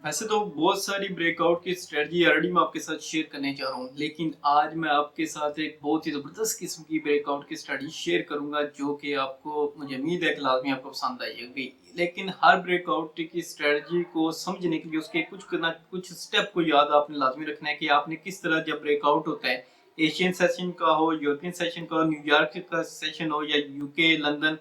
वैसे तो बहुत सारी ब्रेकआउट की स्ट्रेटजी ऑलरेडी मैं आपके साथ शेयर करने जा रहा हूँ, लेकिन आज मैं आपके साथ एक बहुत ही ज़बरदस्त किस्म की ब्रेकआउट की स्ट्रेटजी शेयर करूंगा जो कि आपको, मुझे उम्मीद है कि लाजमी आपको पसंद आएगी। लेकिन हर ब्रेकआउट की स्ट्रेटजी को समझने के लिए उसके कुछ स्टेप को याद आपने लाजमी रखना है कि आपने किस तरह, जब ब्रेकआउट होता है, एशियन सेशन का हो, यूरोपियन सेशन का हो, न्यूयॉर्क का सेशन हो या यूके लंदन,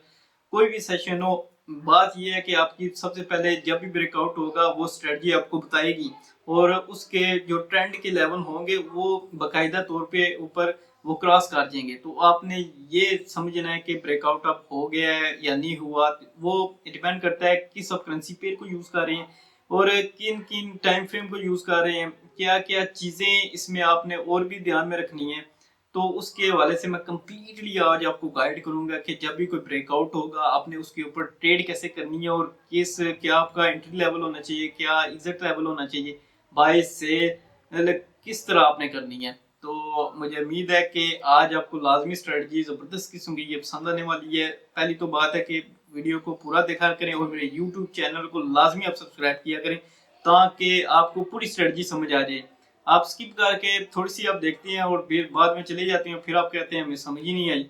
कोई भी सेशन हो, बात यह है कि आपकी सबसे पहले जब भी ब्रेकआउट होगा वो स्ट्रेटजी आपको बताएगी और उसके जो ट्रेंड के लेवल होंगे वो बाकायदा तौर पे ऊपर वो क्रॉस कर जाएंगे। तो आपने ये समझना है कि ब्रेकआउट अब हो गया है या नहीं हुआ। वो डिपेंड करता है किस आप करेंसी पेयर को यूज कर रहे हैं और किन किन टाइम फ्रेम को यूज कर रहे हैं, क्या क्या चीजें इसमें आपने और भी ध्यान में रखनी है। तो उसके हवाले से मैं कंप्लीटली आज आपको गाइड करूंगा कि जब भी कोई ब्रेकआउट होगा आपने उसके ऊपर ट्रेड कैसे करनी है और किस, क्या आपका एंट्री लेवल होना चाहिए, क्या एग्जिट लेवल होना चाहिए, बाय से किस तरह आपने करनी है। तो मुझे उम्मीद है कि आज आपको लाजमी स्ट्रेटजी जबरदस्त किस्म की ये पसंद आने वाली है। पहली तो बात है कि वीडियो को पूरा देखा करें और मेरे यूट्यूब चैनल को लाजमी आप सब्सक्राइब किया करें ताकि आपको पूरी स्ट्रेटजी समझ आ जाए। आप स्किप करके थोड़ी सी आप देखते हैं और फिर बाद में चले जाते हैं, फिर आप कहते हैं हमें समझ ही नहीं आई।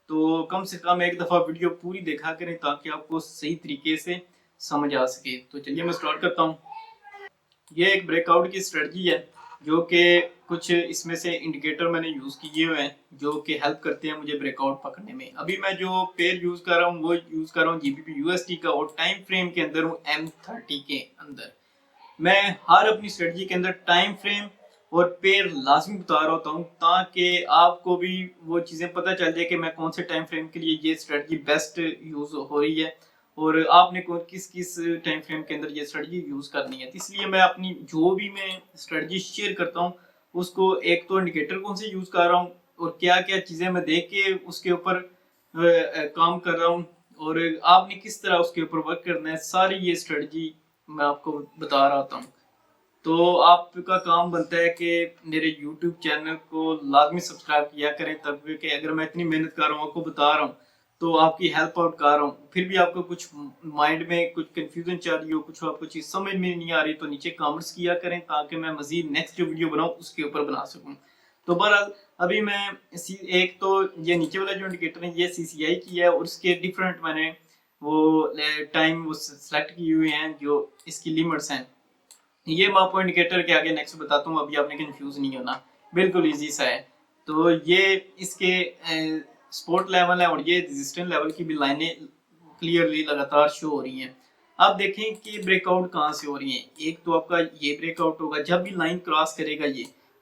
तो कम से कम एक दफ़ा वीडियो पूरी देखा करें ताकि आपको सही तरीके से समझ आ सके। तो चलिए मैं स्टार्ट करता हूँ। ये एक ब्रेकआउट की स्ट्रेटजी है जो कि कुछ इसमें से इंडिकेटर मैंने यूज़ किए हुए हैं जो कि हेल्प करते हैं मुझे ब्रेकआउट पकड़ने में। अभी मैं जो पेयर यूज़ कर रहा हूँ वो यूज़ कर रहा हूँ जीबीपी यूएसडी का और टाइम फ्रेम के अंदर हूँ M30 के अंदर। मैं हर अपनी स्ट्रेटजी के अंदर टाइम फ्रेम और पेयर लाजमी बता रहा होता हूँ ताकि आपको भी वो चीज़ें पता चल जाए कि मैं कौन से टाइम फ्रेम के लिए ये स्ट्रेटजी बेस्ट यूज़ हो रही है और आपने कौन किस किस टाइम फ्रेम के अंदर ये स्ट्रेटजी यूज़ करनी है। इसलिए मैं अपनी जो भी मैं स्ट्रेटजी शेयर करता हूँ उसको एक तो इंडिकेटर कौन से यूज़ कर रहा हूँ और क्या क्या चीज़ें मैं देख के उसके ऊपर काम कर रहा हूँ और आपने किस तरह उसके ऊपर वर्क करना है, सारी ये स्ट्रेटजी मैं आपको बता रहा होता हूँ। तो आपका काम बनता है कि मेरे YouTube चैनल को लाजमी सब्सक्राइब किया करें, तब कि अगर मैं इतनी मेहनत कर रहा हूँ, आपको बता रहा हूँ, तो आपकी हेल्प आउट कर रहा हूँ, फिर भी आपको कुछ माइंड में कुछ कंफ्यूजन चल रही हो, कुछ आपको चीज़ समझ में नहीं आ रही, तो नीचे कमेंट्स किया करें ताकि मैं मजीद नेक्स्ट जो वीडियो बनाऊँ उसके ऊपर बना सकूँ। तो बहरहाल अभी मैं एक तो ये नीचे वाला जो इंडिकेटर है ये CCI की है और उसके डिफरेंट मैंने वो टाइम वो सेलेक्ट किए हुए हैं जो इसकी लिमिट्स हैं। ये मैं आपको इंडिकेटर के आगे नेक्स्ट बताता हूँ, अभी आपने कंफ्यूज नहीं होना, बिल्कुल इजी सा है। तो ये इसके सपोर्ट लेवल है और ये रेजिस्टेंस लेवल की भी लाइनें क्लियरली लगातार शो हो रही हैं। अब देखें कि ब्रेकआउट कहाँ से हो रही है। एक तो आपका ये ब्रेकआउट होगा जब भी लाइन क्रॉस करेगा,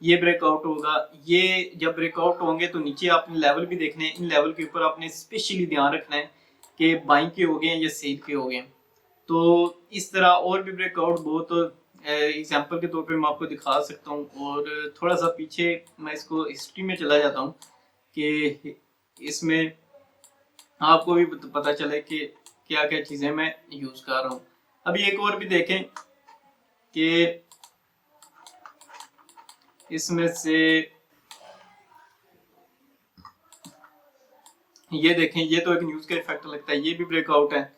ये ब्रेकआउट होगा। ये जब ब्रेकआउट होंगे तो नीचे आपने लेवल भी देखने हैं, इन लेवल के ऊपर आपने स्पेशली ध्यान रखना है कि बाइंग के हो गए या सेल के हो गए। तो इस तरह और भी ब्रेकआउट बहुत एग्जाम्पल के तौर पे मैं आपको दिखा सकता हूँ और थोड़ा सा पीछे मैं इसको हिस्ट्री में चला जाता हूँ कि इसमें आपको भी पता चले कि क्या क्या चीज़ें मैं यूज़ कर रहा हूँ। अभी एक और भी देखें कि इसमें से ये देखें, ये तो एक न्यूज़ का इफेक्ट लगता है, ये भी ब्रेकआउट है।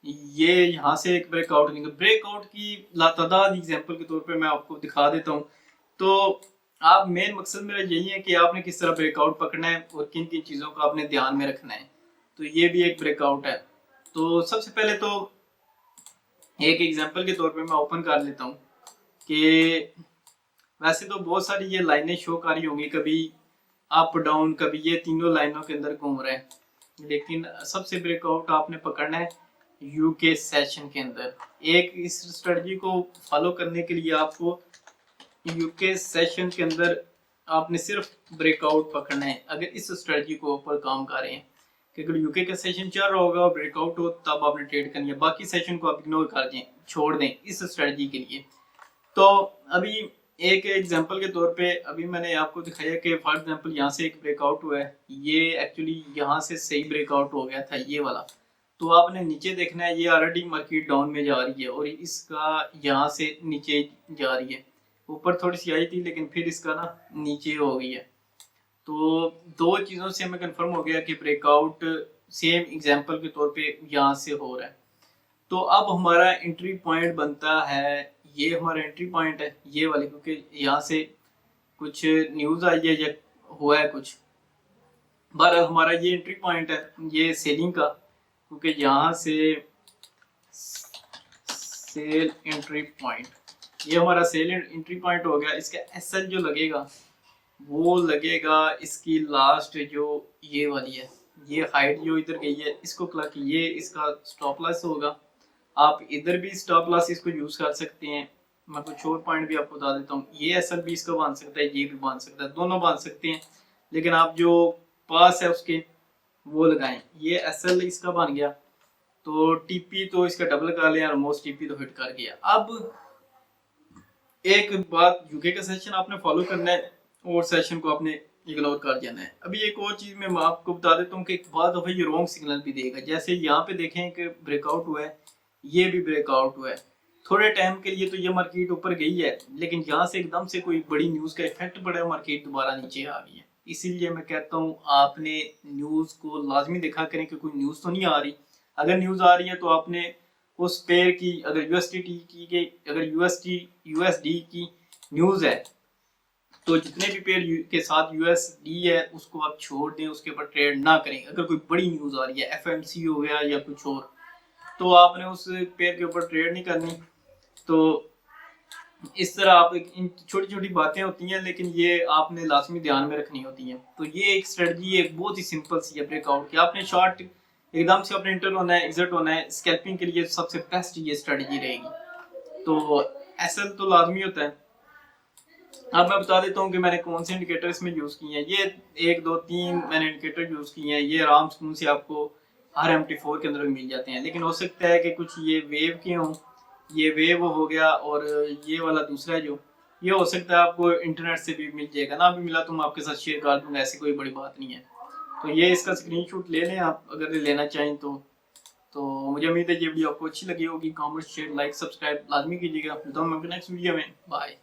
ये यहाँ से एक ब्रेकआउट निकल, ब्रेकआउट की लातादाद एग्जांपल के तौर पे मैं आपको दिखा देता हूँ। तो आप, मेन मकसद मेरा यही है कि आपने किस तरह ब्रेकआउट पकड़ना है और किन किन चीज़ों को आपने ध्यान में रखना है। तो ये भी एक ब्रेकआउट है। तो सबसे पहले तो एक एग्जांपल के तौर पे मैं ओपन कर लेता हूँ कि वैसे तो बहुत सारी ये लाइनें शो कर रही होंगी, कभी अप डाउन, कभी ये तीनों लाइनों के अंदर घूम रहे हैं, लेकिन सबसे ब्रेकआउट आपने पकड़ना है यूके सेशन के अंदर। एक इस स्ट्रेटजी को फॉलो करने के लिए आपको यूके सेशन के अंदर आपने सिर्फ ब्रेकआउट पकड़ना है अगर इस स्ट्रेटजी को ऊपर काम कर रहे हैं। कि अगर यूके का सेशन चल रहा होगा और ब्रेकआउट हो तब आपने ट्रेड करनी है, बाकी सेशन को आप इग्नोर कर दें, छोड़ दें इस स्ट्रेटजी के लिए। तो अभी एक एग्जांपल के तौर पे अभी मैंने आपको दिखाया कि फॉर एग्जांपल यहाँ से एक ब्रेकआउट हुआ है, ये एक्चुअली यहाँ से सही ब्रेकआउट हो गया था ये वाला। तो आपने नीचे देखना है, ये ऑलरेडी मार्केट डाउन में जा रही है और इसका यहाँ से नीचे जा रही है, ऊपर थोड़ी सी आई थी लेकिन फिर इसका ना नीचे हो गई है। तो दो चीज़ों से हमें कंफर्म हो गया कि ब्रेकआउट सेम एग्जांपल के तौर पे यहाँ से हो रहा है। तो अब हमारा एंट्री पॉइंट बनता है ये हमारा एंट्री पॉइंट है ये वाले, क्योंकि यहाँ से कुछ न्यूज़ आई है या हुआ है कुछ। बहरहाल हमारा ये एंट्री पॉइंट है ये सेलिंग का, क्योंकि यहाँ से सेल एंट्री पॉइंट, ये हमारा सेल एंट्री पॉइंट हो गया। इसका एसएल जो लगेगा वो लगेगा इसकी लास्ट जो ये वाली है, ये हाइट जो इधर गई है इसको क्लिक, ये इसका स्टॉप लॉस होगा। आप इधर भी स्टॉप लॉस इसको यूज कर सकते हैं। मैं कुछ और पॉइंट भी आपको बता देता हूँ, ये एसएल भी इसका बांध सकता है, ये भी बांध सकता है, दोनों बांध सकते हैं, लेकिन आप जो पास है उसके वो लगाएं। ये एसएल इसका बन गया, तो टीपी तो इसका डबल कर लिया, ऑलमोस्ट टीपी तो हिट कर गया। अब एक बात, यूके का सेशन आपने फॉलो करना है और सेशन को आपने इग्नोर कर जाना है। अभी एक और चीज मैं आपको बता देता हूँ कि एक बात ये रॉन्ग सिग्नल भी देगा। जैसे यहाँ पे देखें कि ब्रेकआउट हुआ है, ये भी ब्रेकआउट हुआ है, थोड़े टाइम के लिए तो ये मार्केट ऊपर गई है, लेकिन यहाँ से एकदम से कोई बड़ी न्यूज का इफेक्ट पड़ा है, मार्केट दोबारा नीचे आ गई है। इसीलिए मैं कहता हूँ आपने न्यूज को लाजमी देखा करें कि कोई न्यूज तो नहीं आ रही। अगर न्यूज आ रही है तो आपने उस पेयर की, अगर यूएसडी की अगर यूएसडी की न्यूज है तो जितने भी पेयर के साथ यूएसडी है उसको आप छोड़ दें, उसके ऊपर ट्रेड ना करें। अगर कोई बड़ी न्यूज आ रही है, एफएमसी हो गया या कुछ और, तो आपने उस पेयर के ऊपर ट्रेड नहीं करनी। तो इस तरह आप इन छोटी छोटी बातें होती हैं, लेकिन ये आपने लाजमी ध्यान में रखनी होती हैं। तो ये एक स्ट्रेटजी एक बहुत ही सिंपल सी है ब्रेकआउट की। आपने शॉर्ट एकदम से अपने इंटर होना है, एग्जिट होना है, स्कैल्पिंग के लिए सबसे बेस्ट ये स्ट्रेटजी रहेगी। तो एसएल तो लाजमी होता है। अब मैं बता देता हूँ कि मैंने कौन से इंडिकेटर इसमें यूज किए हैं। ये 1 2 3 मैंने इंडिकेटर यूज किए हैं। ये आराम सुकून से आपको हर MT4 के अंदर मिल जाते हैं, लेकिन हो सकता है कि कुछ ये वेव के हों, ये वेव हो गया, और ये वाला दूसरा जो ये हो सकता है आपको इंटरनेट से भी मिल जाएगा, ना भी मिला तो मैं आपके साथ शेयर कर दूंगा, ऐसी कोई बड़ी बात नहीं है। तो ये इसका स्क्रीनशॉट ले लें आप अगर लेना चाहें तो मुझे उम्मीद है ये वीडियो आपको अच्छी लगी होगी। कमेंट शेयर लाइक सब्सक्राइब लाजमी कीजिएगा। मिलता हूं मैं नेक्स्ट वीडियो में। बाय।